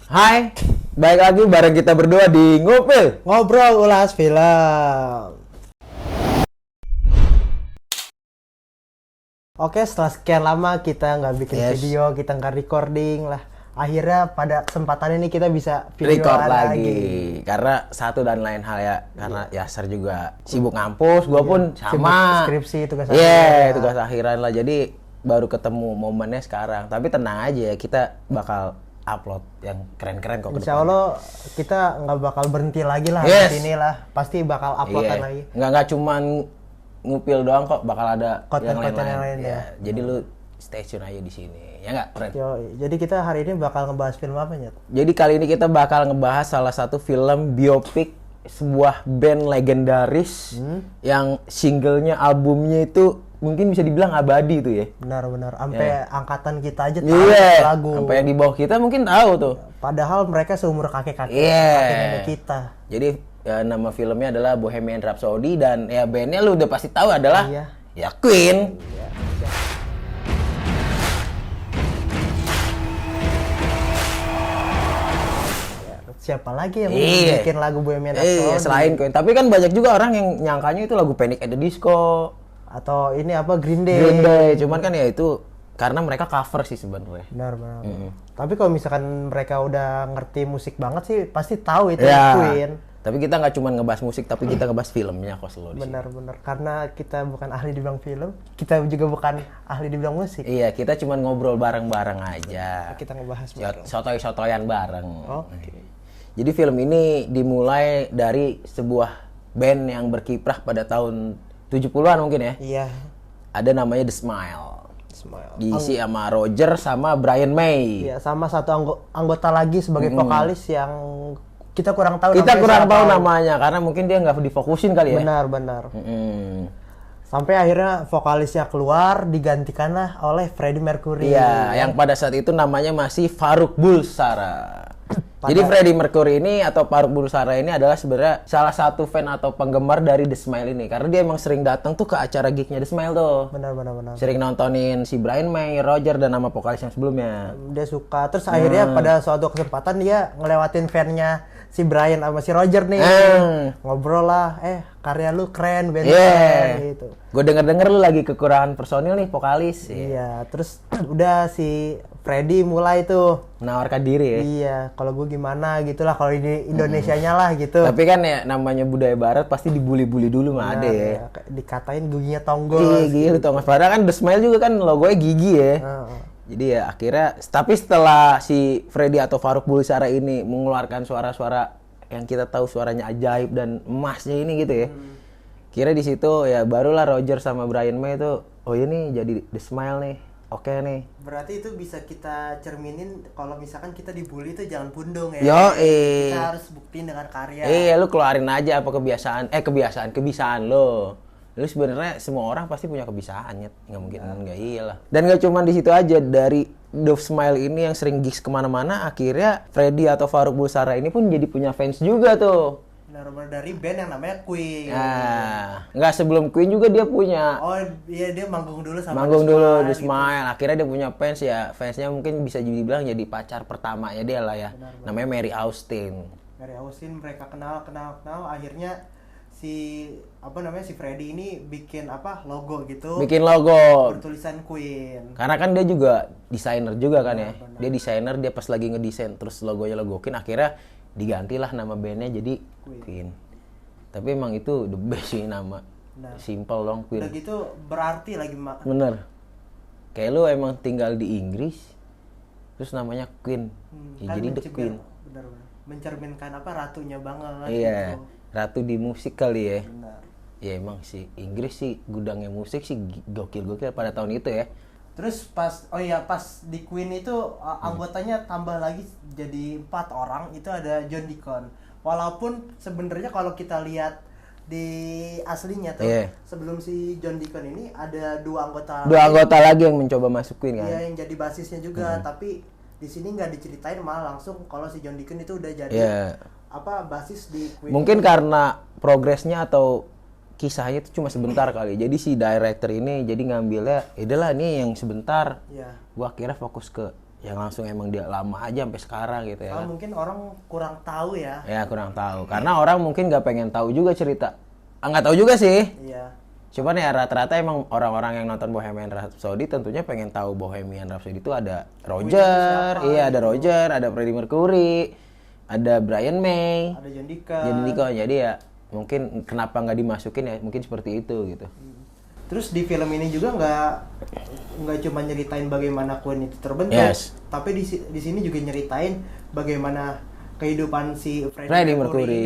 Hai, baik lagi bareng kita berdua di Ngupil. Ngobrol ulas film. Oke, setelah sekian lama kita nggak bikin video, kita nggak recording lah. Akhirnya pada kesempatan ini kita bisa video Record lagi. Karena satu dan lain hal ya, karena Yasser juga sibuk ngampus, gua pun sama. Skripsi, tugas Iya, tugas akhiran lah. Jadi baru ketemu momennya sekarang. Tapi tenang aja, kita bakal upload yang keren-keren kok. Insya Allah kita nggak bakal berhenti lagi lah Yes. di sini lah. Pasti bakal uploadan lagi. Nggak cuman Ngupil doang kok, bakal ada Konten-konten yang lain ya. Jadi lu stay tune aja di sini. Ya nggak, Fred? Jadi kita hari ini bakal ngebahas film apa, Nyet? Jadi kali ini kita bakal ngebahas salah satu film biopik sebuah band legendaris yang singlenya, albumnya itu mungkin bisa dibilang abadi tuh ya. Benar-benar. Sampai angkatan kita aja tahu lagu. Sampai yang di bawah kita mungkin tahu tuh. Padahal mereka seumur kakek-kakek nenek kita. Jadi ya, nama filmnya adalah Bohemian Rhapsody dan ya bandnya lu udah pasti tahu adalah ya Queen. Siapa lagi yang bikin lagu Bohemian Rhapsody? Selain Queen. Tapi kan banyak juga orang yang nyangkanya itu lagu Panic at the Disco atau ini apa Green Day. Green Day. Cuman kan ya itu karena mereka cover sih sebenarnya. Benar. Tapi kalau misalkan mereka udah ngerti musik banget sih pasti tahu itu Queen. Tapi kita nggak cuma ngebahas musik, tapi kita ngebahas filmnya kok selalu di sini. Benar. Karena kita bukan ahli di bidang film, kita juga bukan ahli di bidang musik. Iya, kita cuma ngobrol bareng-bareng aja. Kita ngebahas bareng. Sotoy-sotoyan bareng. Oke. Jadi film ini dimulai dari sebuah band yang berkiprah pada tahun 70-an mungkin ya. Iya. Ada namanya The Smile. Diisi sama Roger sama Brian May. Iya, sama satu anggota lagi sebagai vokalis yang kita kurang tahu namanya karena mungkin dia nggak difokusin kali ya. Benar. Sampai akhirnya vokalisnya keluar digantikanlah oleh Freddie Mercury. Iya, yang pada saat itu namanya masih Farouk Bulsara. Jadi Freddie Mercury ini atau Farouk Bulsara ini adalah sebenarnya salah satu fan atau penggemar dari The Smile ini karena dia emang sering datang tuh ke acara gignya The Smile tuh. Benar. Sering nontonin si Brian May, Roger dan nama vokalis yang sebelumnya. Dia suka. Terus akhirnya pada suatu kesempatan dia ngelewatin fan-nya si Brian sama si Roger nih. Ngobrol lah, karya lu keren, band keren gitu. Gue denger lu lagi kekurangan personil nih, vokalis. Iya, terus udah si Freddie mulai tuh menawarkan diri ya. Iya, kalau gue gimana gitulah kalau di Indonesianya lah gitu. Tapi kan ya namanya budaya barat pasti dibully-bully dulu mah ada ya. Dikatain giginya tonggol. Iya, tonggol. Padahal kan The Smile juga kan logonya gigi ya. Jadi ya akhirnya, tapi setelah si Freddie atau Farouk Bulsara ini mengeluarkan suara-suara yang kita tahu suaranya ajaib dan emasnya ini gitu ya. Kira di situ ya barulah Roger sama Brian May itu, oh ini jadi The Smile nih. Oke nih. Berarti itu bisa kita cerminin kalau misalkan kita dibully itu jangan pundung ya. Kita harus buktiin dengan karya. Iya, lu keluarin aja apa kebisaan lo. Lu sebenarnya semua orang pasti punya kebiasaannya, nggak mungkin nggak iyalah. Dan nggak cuma di situ aja, dari The Smile ini yang sering gigs kemana-mana, akhirnya Freddie atau Farouk Bulsara ini pun jadi punya fans juga tuh. Benar-benar dari band yang namanya Queen. Nggak, sebelum Queen juga dia punya. Oh iya, dia manggung dulu sama The Smile. Gitu. Akhirnya dia punya fans ya. Fansnya mungkin bisa dibilang jadi pacar pertamanya dia lah ya. Benar. Namanya Mary Austin. Mereka kenal. Akhirnya si Freddie ini bikin logo gitu. Bikin logo bertulisan Queen. Karena kan dia juga desainer juga kan ya. Benar. Dia desainer, dia pas lagi ngedesain terus logonya logokin, akhirnya digantilah nama bandnya jadi Queen. Tapi emang itu the best sih nama. Simple dong Queen. Udah gitu berarti lagi Bener. Kayak lu emang tinggal di Inggris terus namanya Queen. Ya, kan jadi The Queen. Bener. Mencerminkan ratunya banget. Iya. Gitu. Ratu di musik kali ya. Benar. Ya emang sih Inggris sih gudangnya musik sih gokil-gokil pada tahun itu ya. Terus pas di Queen itu anggotanya tambah lagi jadi 4 orang, itu ada John Deacon. Walaupun sebenarnya kalau kita lihat di aslinya tuh sebelum si John Deacon ini ada 2 anggota lagi yang mencoba masuk Queen kan. Iya, yang jadi basisnya juga, tapi di sini nggak diceritain, malah langsung kalau si John Deacon itu udah jadi basis di Queen. Mungkin karena progresnya atau kisahnya itu cuma sebentar kali. Jadi si director ini jadi ngambilnya, idahlah nih yang sebentar. Iya. Gua akhirnya fokus ke yang langsung emang dia lama aja sampai sekarang gitu ya. Mungkin orang kurang tahu ya. Ya kurang tahu. Karena orang mungkin nggak pengen tahu juga cerita. Nggak tahu juga sih. Iya. Cuman ya rata-rata emang orang-orang yang nonton Bohemian Rhapsody tentunya pengen tahu Bohemian Rhapsody itu ada Roger, iya ada Roger, ada Freddie Mercury, ada Brian May, ada John Deacon. Jadi ya mungkin kenapa nggak dimasukin ya mungkin seperti itu gitu. Terus di film ini juga nggak cuma nyeritain bagaimana Queen itu terbentuk, tapi di sini juga nyeritain bagaimana kehidupan si Freddie Mercury.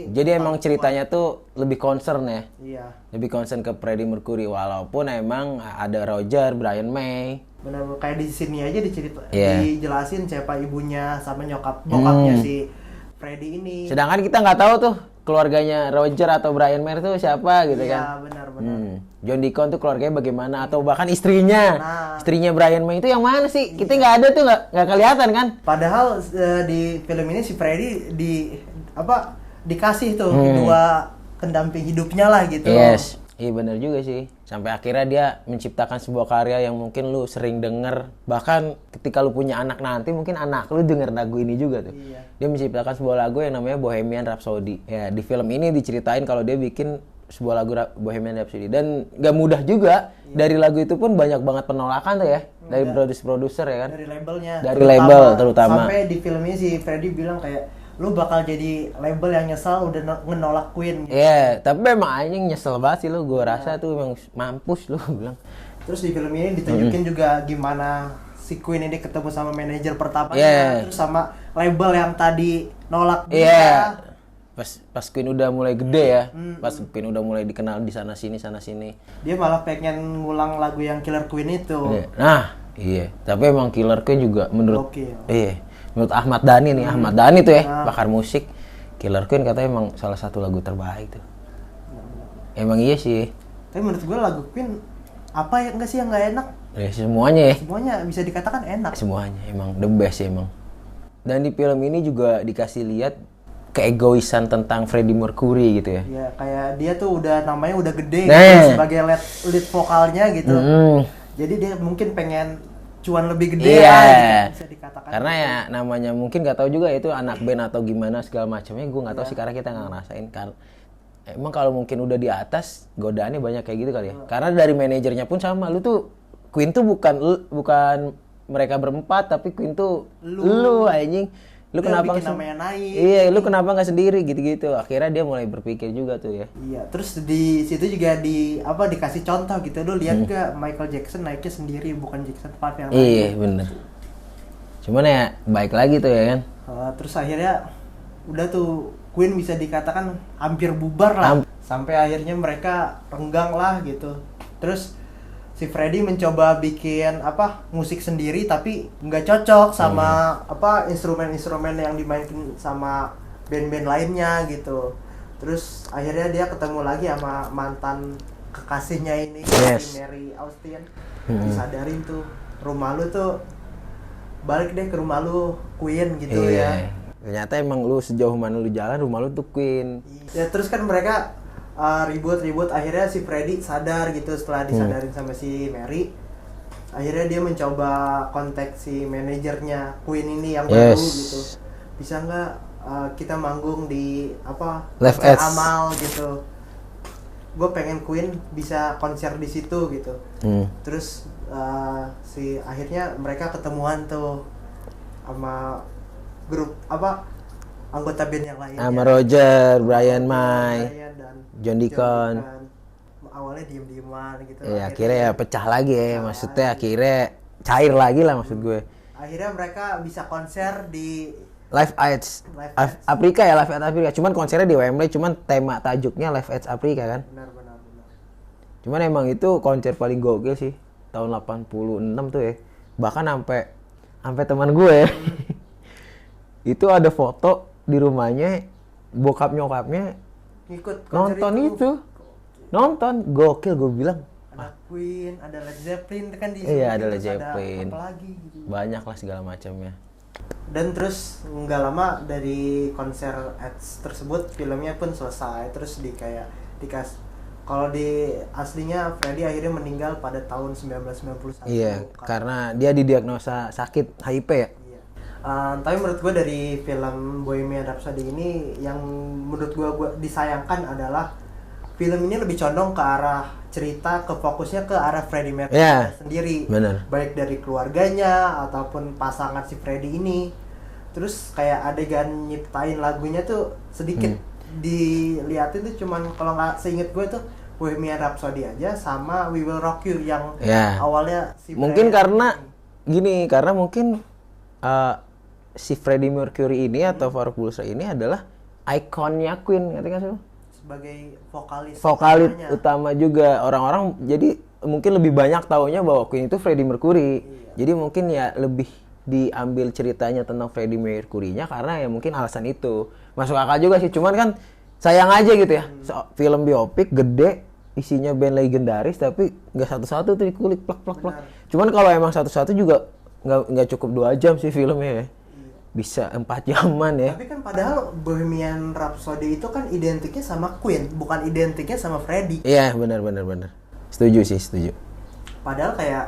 Jadi emang ceritanya tuh lebih concern ya. Iya. Lebih concern ke Freddie Mercury walaupun emang ada Roger, Brian May. Benar, kayak di sini aja dijelasin siapa ibunya sama bokapnya si Freddie ini. Sedangkan kita nggak tahu tuh keluarganya Roger atau Brian May itu siapa gitu kan. Iya, benar. John Deacon tuh keluarganya bagaimana atau bahkan istrinya. Istrinya Brian May itu yang mana sih? Kita nggak ada tuh, nggak kelihatan kan. Padahal di film ini si Freddie dikasih tuh dua pendamping hidupnya lah gitu. Yes. Iya benar juga sih. Sampai akhirnya dia menciptakan sebuah karya yang mungkin lu sering denger. Bahkan ketika lu punya anak nanti mungkin anak lu denger lagu ini juga tuh. Iya. Dia menciptakan sebuah lagu yang namanya Bohemian Rhapsody. Ya di film ini diceritain kalau dia bikin sebuah lagu Bohemian Rhapsody. Dan gak mudah juga. Iya. Dari lagu itu pun banyak banget penolakan tuh ya. Dari produser ya kan. Dari labelnya. Dari label terutama. Sampai di film ini si Freddie bilang kayak lu bakal jadi label yang nyesal udah ngenolak Queen gitu. Iya, tapi memang anjing nyesel banget sih lu, gua rasa tuh memang mampus lu bilang. Terus di film ini ditunjukin juga gimana si Queen ini ketemu sama manajer pertamanya, terus sama label yang tadi nolak dia. Pas Queen udah mulai gede ya, pas Queen udah mulai dikenal di sana sini. Dia malah pengen ngulang lagu yang Killer Queen itu. Nah, iya. Tapi emang Killer Queen juga menurut menurut Ahmad Dhani nih, Ahmad Dhani tuh ya, pakar musik, Killer Queen katanya emang salah satu lagu terbaik tuh. Emang iya sih. Tapi menurut gue lagu Queen apa ya enggak sih yang nggak enak? Ya semuanya ya. Semuanya bisa dikatakan enak. Semuanya emang the best ya emang. Dan di film ini juga dikasih lihat keegoisan tentang Freddie Mercury gitu ya. Iya, kayak dia tuh namanya udah gede gitu, sebagai lead vokalnya gitu. Jadi dia mungkin pengen cuan lebih gede gitu, bisa dikatakan. Karena gitu. Ya namanya mungkin nggak tahu juga itu anak band atau gimana segala macamnya, gue nggak tahu sih karena kita nggak ngerasain kan. Emang kalau mungkin udah di atas godaannya banyak kayak gitu kali ya. Karena dari manajernya pun sama, lu tuh Queen tuh bukan mereka berempat tapi Queen tuh lu anjing. Lu kenapa bikin namanya naik? Iya, lu kenapa nggak sendiri gitu-gitu. Akhirnya dia mulai berpikir juga tuh ya. Iya, terus di situ juga dikasih contoh gitu. Lu lihat gak Michael Jackson naiknya sendiri bukan Jackson 5 yang lain. Iya, bener. Cuman ya baik lagi tuh ya kan. Terus akhirnya udah tuh Queen bisa dikatakan hampir bubar lah. Sampai akhirnya mereka renggang lah gitu. Terus si Freddie mencoba bikin musik sendiri tapi nggak cocok sama instrumen-instrumen yang dimainin sama band-band lainnya gitu. Terus akhirnya dia ketemu lagi sama mantan kekasihnya ini, si Mary Austin. Disadarin tuh rumah lu tuh balik deh ke rumah lu Queen gitu ya. Ternyata emang lu sejauh mana lu jalan rumah lu tuh Queen. Ya terus kan mereka ribut akhirnya si Freddie sadar gitu setelah disadarin sama si Mary. Akhirnya dia mencoba kontak si manajernya Queen ini yang baru gitu. Bisa nggak kita manggung di Live Aid Amal gitu. Gue pengen Queen bisa konser di situ gitu. Terus akhirnya mereka ketemuan tuh sama grup anggota band yang lain. Sama Roger, Brian May, John Deacon. Awalnya diem-dieman gitu. Iya, akhirnya ya pecah lagi ya. Maksudnya akhirnya cair lagi lah maksud gue. Akhirnya mereka bisa konser di Live Aid Afrika ya, Live Aid Afrika. Cuman konsernya di Wembley, cuman tema tajuknya Live Aid Afrika kan. Benar. Cuman emang itu konser paling gokil sih. Tahun 86 tuh ya. Bahkan sampai teman gue itu ada foto di rumahnya bokap nyokapnya ikut nonton itu. Nonton gokil, gue bilang. Ada Queen, ada Led Zeppelin kan di sini. Iya, ada Led Zeppelin. Apalagi gitu. Banyak lah segala macamnya. Dan terus nggak lama dari konser ads tersebut filmnya pun selesai. Terus Kalau di aslinya Freddy akhirnya meninggal pada tahun 1991. Iya, karena dia didiagnosa sakit HIV ya. Iya. Tapi menurut gue dari film Bohemian Rhapsody ini yang menurut gue disayangkan adalah film ini lebih condong ke arah cerita, ke fokusnya ke arah Freddie Mercury sendiri. Bener. Baik dari keluarganya ataupun pasangan si Freddie ini. Terus kayak adegan nyiptain lagunya tuh sedikit diliatin tuh cuman kalau nggak seinget gue tuh Bohemian Rhapsody aja sama We Will Rock You yang awalnya si mungkin karena gini, karena mungkin si Freddie Mercury ini atau Farouk Bulsara ini adalah ikonnya Queen, ngerti nggak sih? Sebagai vokalis utama juga, orang-orang jadi mungkin lebih banyak taunya bahwa Queen itu Freddie Mercury. Jadi mungkin ya lebih diambil ceritanya tentang Freddie Mercury-nya karena ya mungkin alasan itu. Masuk akal juga sih, cuman kan sayang aja gitu ya. Film biopik gede, isinya band legendaris tapi nggak satu-satu tuh dikulik plak. Cuman kalau emang satu-satu juga nggak cukup 2 jam sih filmnya ya. Bisa 4 jaman ya. Tapi kan padahal Bohemian Rhapsody itu kan identiknya sama Queen, bukan identiknya sama Freddie. Iya, benar. Setuju. Padahal kayak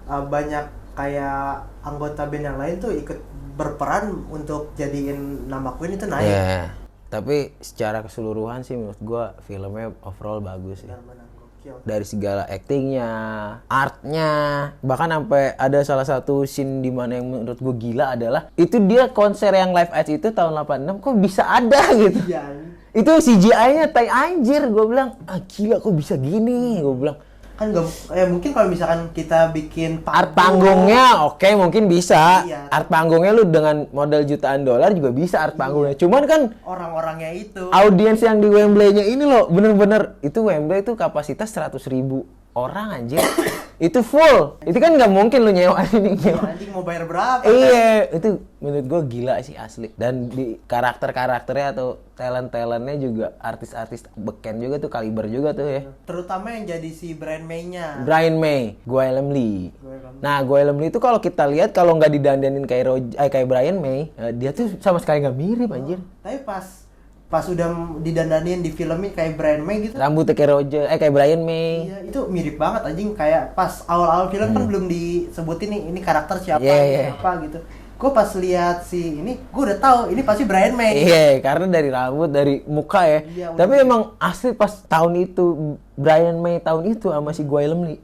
banyak kayak anggota band yang lain tuh ikut berperan untuk jadiin nama Queen itu naik. Iya. Tapi secara keseluruhan sih menurut gua filmnya overall bagus sih. Dari segala actingnya, artnya, bahkan sampai ada salah satu scene di mana yang menurut gue gila adalah itu dia konser yang Live Aid itu tahun 86 kok bisa ada gitu. Iya. Itu CGI-nya tai anjir, gue bilang gila kok bisa gini, gue bilang. Kan mungkin kalau misalkan kita bikin art panggungnya oke, mungkin bisa. Iya. Art panggungnya lu dengan modal jutaan dolar juga bisa art panggungnya. Cuman kan orang-orangnya itu audiens yang di Wembley-nya ini loh bener-bener itu Wembley itu kapasitas 100.000 orang anjir. Itu full. Itu kan nggak mungkin lu nyewa ini. Anjing mau bayar berapa? Iya, itu menurut gua gila sih asli. Dan di karakternya atau talent-talentnya juga artis-artis beken juga tuh, kaliber juga tuh ya. Terutama yang jadi si Brian May-nya. Brian May, Gwyneth Lee. Nah, Gwyneth Lee itu kalau kita lihat kalau nggak didandanin kayak Brian May, dia tuh sama sekali nggak mirip anjir. Tapi pas udah didandanin di filmnya kayak Brian May gitu. Rambutnya kayak Brian May. Iya, itu mirip banget anjing, kayak pas awal-awal film kan belum disebutin nih ini karakter siapa siapa gitu. Gue pas lihat si ini, gue udah tahu ini pasti Brian May. Iya, karena dari rambut, dari muka ya. Iya, tapi emang asli pas tahun itu Brian May tahun itu sama si Gwyneth Lee.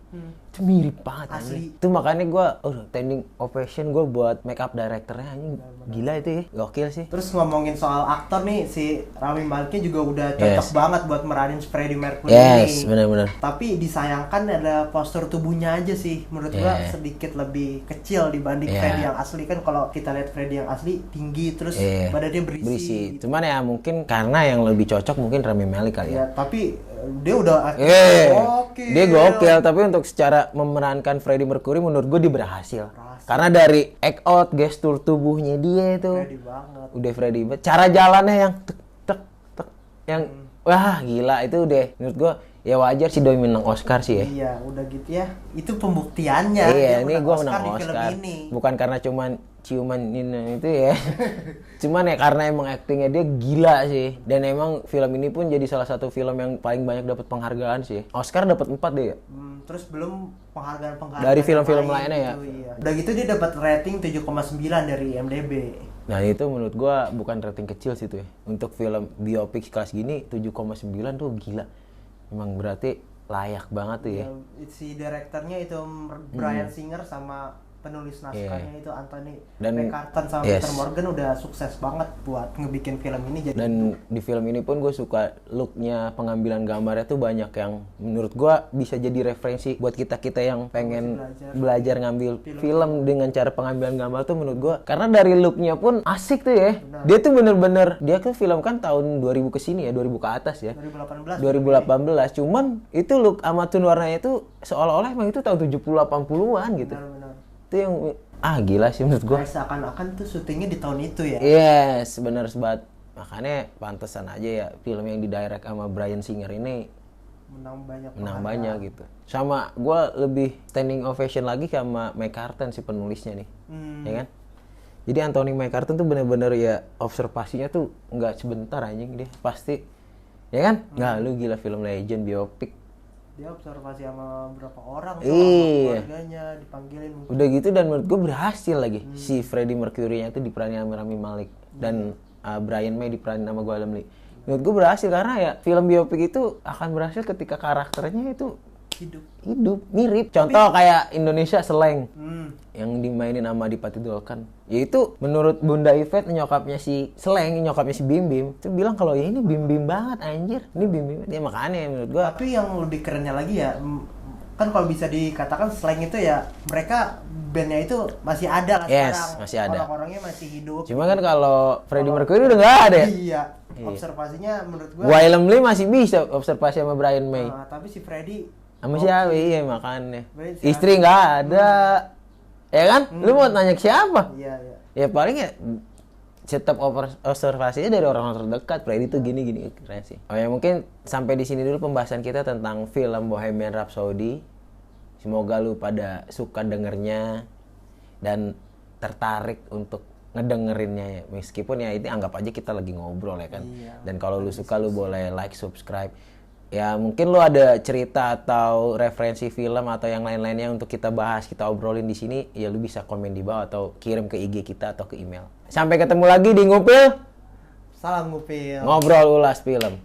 Itu mirip banget asli. Itu makanya gue standing ovation gue buat makeup directornya anjing. Gila itu ya, gokil sih. Terus ngomongin soal aktor nih, si Rami Maleknya juga udah cocok banget buat meranin Freddie Mercury ini. Yes, benar-benar. Tapi disayangkan ada postur tubuhnya aja sih. Menurut gua sedikit lebih kecil dibanding Freddie yang asli. Kan kalau kita lihat Freddie yang asli tinggi terus badannya berisi. Gitu. Cuman ya mungkin karena yang lebih cocok mungkin Rami Malek kali ya. Tapi dia udah gokil. Dia gokil, tapi untuk secara memerankan Freddie Mercury menurut gue dia berhasil. Karena dari act out, gestur tubuhnya dia itu udah Freddie banget. Cara jalannya yang tek yang wah gila itu deh. Menurut gue ya wajar sih doi menang Oscar sih ya. Iya, udah gitu ya. Itu pembuktiannya. Iya, ini gue menang Oscar. Bukan karena cuman ciuman ini itu ya. Cuman ya karena emang aktingnya dia gila sih. Dan emang film ini pun jadi salah satu film yang paling banyak dapat penghargaan sih. Oscar dapat 4 deh ya. Terus belum penghargaan dari film-film lainnya ya. Iya. Udah gitu dia dapat rating 7,9 dari IMDb. Nah itu menurut gua bukan rating kecil sih tuh ya. Untuk film biopik kelas gini 7,9 tuh gila. Memang berarti layak banget tuh ya. Si direkturnya itu Bryan Singer sama penulis naskahnya itu Anthony McCartan sama Peter Morgan udah sukses banget buat ngebikin film ini. Jadi dan di film ini pun gue suka looknya, pengambilan gambarnya tuh banyak yang menurut gue bisa jadi referensi buat kita yang pengen belajar ngambil film dengan cara pengambilan gambar tuh menurut gue. Karena dari looknya pun asik tuh ya. Benar. Dia tuh bener-bener, dia tuh film kan tahun 2000 kesini ya, 2000 ke atas ya. 2018. Cuman itu look sama tone warnanya itu seolah-olah emang itu tahun 70-80an gitu. Benar. Itu yang gila sih menurut gue. Seakan-akan tuh syutingnya di tahun itu ya. Yes, benar banget. Makanya pantesan aja ya film yang didirect sama Bryan Singer ini menang banyak gitu. Sama gue lebih standing ovation lagi sama McCartan si penulisnya nih, ya kan? Jadi Anthony McCartan tuh bener-bener ya observasinya tuh nggak sebentar anjing, dia pasti Ya kan? Nggak, lu gila film legend, biopik. Dia observasi sama berapa orang, Iya. keluarganya dipanggilin. Udah gitu dan menurut gue berhasil lagi. Si Freddie Mercury-nya itu diperanin sama Rami Malek dan Brian May diperanin sama Gwalem Lee. Menurut gue berhasil karena ya film biopik itu akan berhasil ketika karakternya itu hidup mirip. Contoh kayak Indonesia Slang yang dimainin sama Adipati Dolken. Yaitu menurut Bunda Ivet, nyokapnya si Slang, nyokapnya si Bim Bim, itu bilang kalau ya ini Bim Bim banget anjir. Ini Bim Bim. Ya makanya menurut gua. Tapi yang lebih kerennya lagi ya, kan kalau bisa dikatakan Slang itu ya mereka bandnya itu masih ada lah sekarang. Masih ada. Orang-orangnya masih hidup. Cuma kan kalau Freddie Mercury udah nggak ada. Iya. Observasinya menurut gua. Gwalem Lee masih bisa observasi sama Brian May. Tapi si Freddie Sama siapa? Iya makanya. Berarti Istri nggak ada. Ya kan? Lu mau nanya ke siapa? Iya. Ya paling ya tetap observasinya dari orang terdekat. Freddy tuh gini keren sih. Oh ya mungkin sampai di sini dulu pembahasan kita tentang film Bohemian Rhapsody. Semoga lu pada suka dengernya dan tertarik untuk ngedengerinnya ya. Meskipun ya ini anggap aja kita lagi ngobrol ya kan. Iya, dan kalau lu suka lu boleh like, subscribe. Ya mungkin lu ada cerita atau referensi film atau yang lain-lainnya untuk kita bahas, kita obrolin di sini, ya lu bisa komen di bawah atau kirim ke IG kita atau ke email. Sampai ketemu lagi di Ngupil. Salam Ngupil. Ngobrol ulas film.